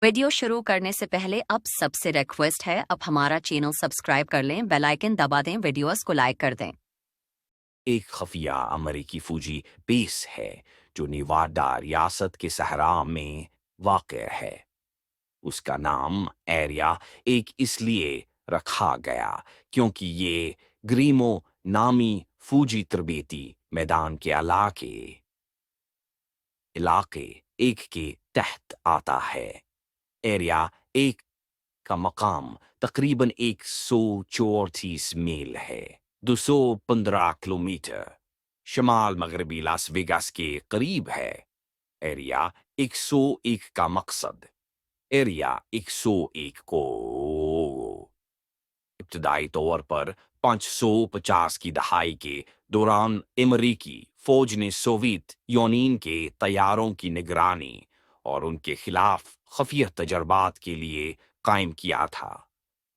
Video शुरू करने से पहले अब सबसे रिक्वेस्ट है, अब हमारा चैनल सब्सक्राइब कर लें, बेल आइकन दबा दें, वीडियोस को लाइक कर दें। एक खफिया अमेरिकी फौजी बेस है जो नेवाडा रियासत के सहरा में वाक़ है। उसका नाम एरिया एक इसलिए रखा गया क्योंकि ये ग्रीमो नामी फौजी तरबेती मैदान के इलाके एक के तहत आता है। एरिया एक का मकाम तकरीबन 134 मील है, 215 किलोमीटर शमाल मगरबी लास वेगास के करीब है। एरिया 101 का मकसद एरिया 101 को इब्तदाई तौर पर 550 की दहाई के दौरान अमेरिकी फौज ने सोवियत यूनियन के तैयारों की निगरानी और उनके खिलाफ खफिया तजर्बात के लिए कायम किया था।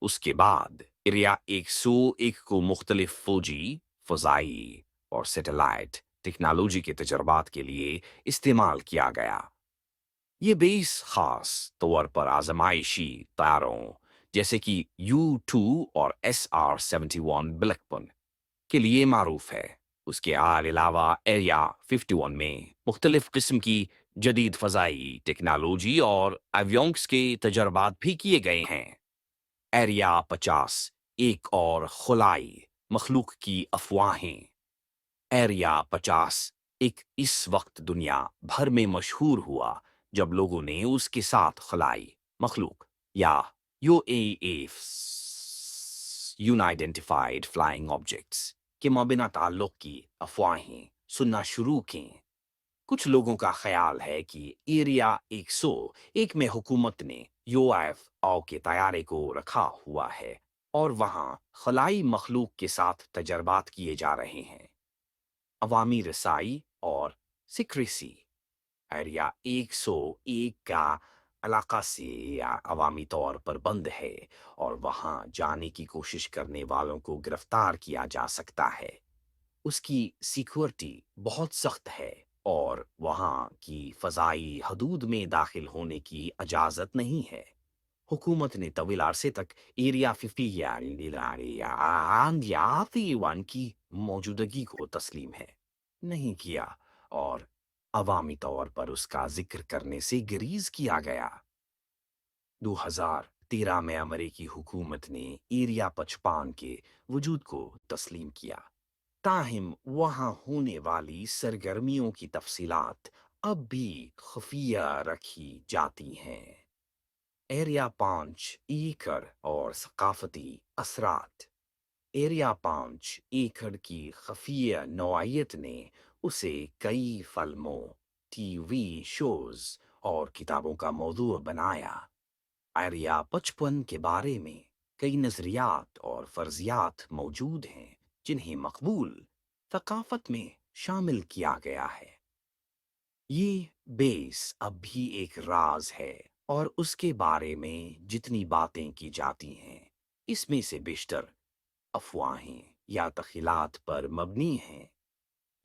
उसके बाद एरिया 101 को मुख्तलिफ फौजी, फ़ज़ाई और सैटेलाइट टेक्नोलॉजी के तजर्बात के लिए इस्तेमाल किया गया। ये बेस खास तौर पर आजमाइशी तारों जैसे कि U-2 और SR-71 ब्लैकबर्न के लिए मारूफ है। उसके अलावा एरिया 51 में मुख्तलिफ किस्म की जदीद फ़ज़ाई टेक्नोलॉजी और एवियोनिक्स के तजर्बात भी किए गए हैं। एरिया 50 एक और खुलाई मखलूक की अफवाहें। एरिया 50 एक इस वक्त दुनिया भर में मशहूर हुआ जब लोगों ने उसके साथ खलाई मखलूक या UAFs अनआइडेंटिफाइड फ्लाइंग ऑब्जेक्ट्स के माबिना ताल्लुक की अफवाहें सुनना शुरू की। कुछ लोगों का ख्याल है कि एरिया 101 में हुकूमत ने UFO के तैयारे को रखा हुआ है और वहां खलाई मखलूक के साथ तजर्बात किए जा रहे हैं। अवामी रसाई और सिक्रेसी एरिया 101 का इलाका से या अवामी तौर पर बंद है और वहां जाने की कोशिश करने वालों को गिरफ्तार किया जा सकता है। उसकी सिक्योरिटी बहुत सख्त है और वहां की फ़ज़ाई हदूद में दाखिल होने की इजाज़त नहीं है। हुकूमत ने तवील अरसे तक एरिया 50 या की मौजूदगी को तस्लीम है नहीं किया और अवामी तौर पर उसका जिक्र करने से गुरेज किया गया। 2013 में अमेरिकी हुकूमत ने एरिया 55 के वजूद को तस्लीम किया, ताहिम वहां होने वाली सरगर्मियों की तफसीलात अब भी खुफिया रखी जाती हैं। एरिया 5 एकड़ और सकाफती असरात। एरिया 5 एकड़ की खफिया नौआयत ने उसे कई फिल्मों, टीवी शोज और किताबों का मौजू बनाया। एरिया 55 के बारे में कई नजरियात और फर्जियात मौजूद हैं जिन्हें मकबूल थकाफत में शामिल किया गया है। ये बेस अब भी एक राज है और उसके बारे में जितनी बातें की जाती हैं इसमें से बेशतर अफवाहें या तखिलात पर मबनी हैं।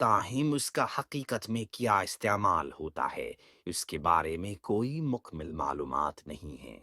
ताहिम उसका हकीकत में क्या इस्तेमाल होता है इसके बारे में कोई मुकम्मल मालूमात नहीं है।